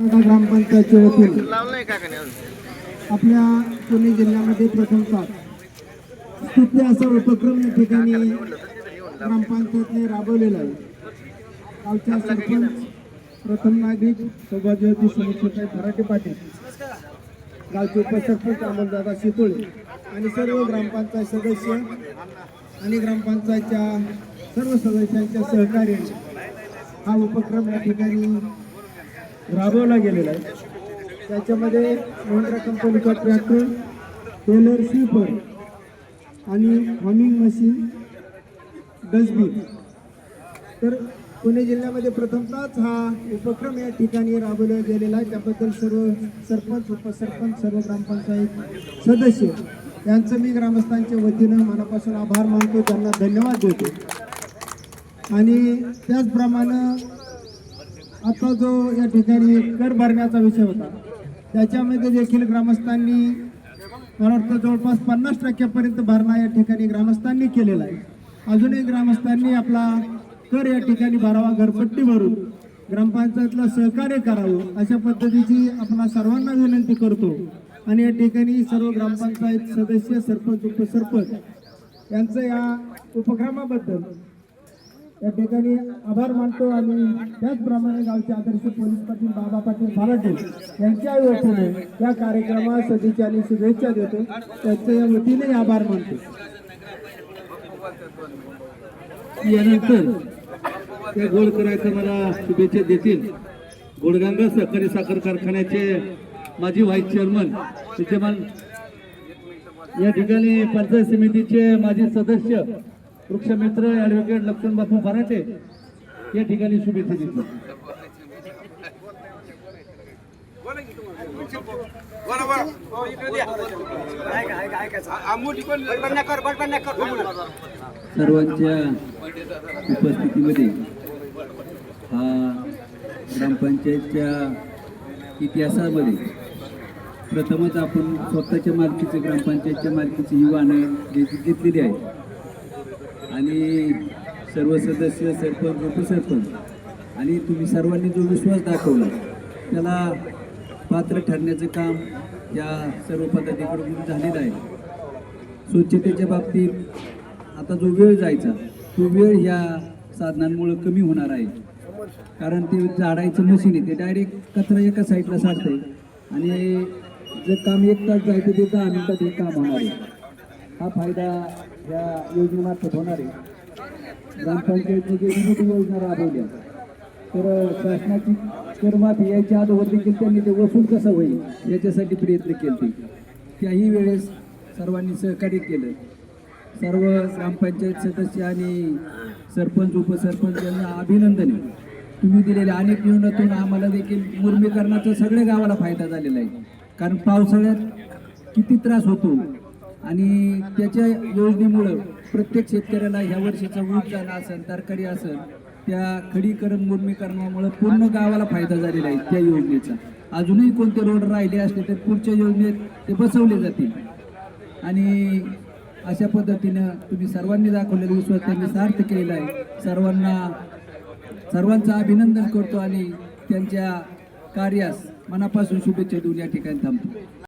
ग्रामपंचायतच्या वतीने आपल्या पुणे जिल्ह्यामध्ये प्रथमतः स्तुत्य असा उपक्रम या ठिकाणी ग्रामपंचायतने राबवलेला आहे। गावच्या सरपंच प्रथम नागरिक सौभाग्यवती सुमित्राताई फराटे पाटील, गावचे उपसरपंच अमोलदादा शितोळे आणि सर्व ग्रामपंचायत सदस्य आणि ग्रामपंचायतच्या सर्व सदस्यांच्या सहकार्याने हा उपक्रम या ठिकाणी राबवला गेलेला आहे। त्याच्यामध्ये महिंद्रा कंपनीचा ट्रॅक्टर, टेलर, स्वीपर आणि हॉमिंग मशीन, डस्टबिन। तर पुणे जिल्ह्यामध्ये प्रथमतःच हा उपक्रम या ठिकाणी राबवला गेलेला आहे। त्याबद्दल सर्व सरपंच, उपसरपंच, सर्व ग्रामपंचायत सदस्य यांचं मी ग्रामस्थांच्या वतीनं मनापासून आभार मानतो, त्यांना धन्यवाद देतो। आणि त्याचप्रमाणे आता जो या ठिकाणी कर भरण्याचा विषय होता, त्याच्यामध्ये देखील ग्रामस्थांनी मला वाटतं जवळपास 50% भरणा या ठिकाणी ग्रामस्थांनी केलेला आहे। अजूनही ग्रामस्थांनी आपला कर या ठिकाणी भरावा, घरपट्टी भरून ग्रामपंचायतला सहकार्य करावं अशा पद्धतीची आपला सर्वांना विनंती करतो। आणि या ठिकाणी सर्व ग्रामपंचायत सदस्य, सरपंच, उपसरपंच यांचं या उपक्रमाबद्दल या ठिकाणी आभार मानतो। आणि त्याचप्रमाणे गावचे आदर्श पोलीस पाटील बाबा पाटील फराटे यांच्या वतीने या कार्यक्रमास सदिच्छा आणि शुभेच्छा देतो, त्यांच्या या वतीने आभार मानतो। यानंतर ते गोड करायचं मला शुभेच्छा देतील गोडगंगा सहकारी साखर कारखान्याचे माजी व्हाईस चेअरमन विद्यमान या ठिकाणी पंचायत समितीचे माजी सदस्य वृक्षमित्र ॲडव्होकेट लक्ष्मण बापू फराटे या ठिकाणी शुभेच्छा देतील। सर्वांच्या उपस्थितीमध्ये हा ग्रामपंचायतच्या इतिहासामध्ये प्रथमच आपण स्वतःच्या मालकीचे, ग्रामपंचायतच्या मालकीची ही वाहनं घेतलेली आहे। आणि सर्व सदस्य, सरपंच, उपसरपंच आणि तुम्ही सर्वांनी जो विश्वास दाखवला त्याला पात्र ठरण्याचं काम या सर्व पदाधिकाऱ्यांकडून झालेलं आहे। स्वच्छतेच्या बाबतीत आता जो वेळ जायचा तो वेळ ह्या साधनांमुळे कमी होणार आहे, कारण ते झाडायचं मशीन आहे, ते डायरेक्ट कचरा एका साईडला साडतंय आणि जे काम 1 तास जायचं ते 10 मिनिटात हे काम होणार आहे। हा फायदा या योजनेमार्फत होणार आहे। ग्रामपंचायतने जे विविध योजना राबवल्या तर शासनाची करमाफी यायच्या अगोदर देखील त्यांनी ते वसूल कसं होईल याच्यासाठी प्रयत्न केले। त्याही वेळेस सर्वांनी सहकार्य केलं। सर्व ग्रामपंचायत सदस्य आणि सरपंच, उपसरपंच यांना अभिनंदन आहे। तुम्ही दिलेल्या अनेक योजनातून आम्हाला देखील मुर्मीकरणाचा सगळ्या गावाला फायदा झालेला आहे, कारण पावसाळ्यात किती त्रास होतो आणि त्याच्या योजनेमुळं प्रत्येक शेतकऱ्याला ह्या वर्षीचा ऊस झाला असेल, तरकारी असेल, त्या खडीकरण मुर्मीकरणामुळे पूर्ण गावाला फायदा झालेला आहे त्या योजनेचा। अजूनही कोणते रोड राहिले असले तर पुढच्या योजनेत ते बसवले जातील। आणि अशा पद्धतीनं तुम्ही सर्वांनी दाखवलेला विश्वास त्यांनी सार्थ केलेला आहे। सर्वांचं अभिनंदन करतो आणि त्यांच्या कार्यास मनापासून शुभेच्छा देऊन या ठिकाणी थांबतो।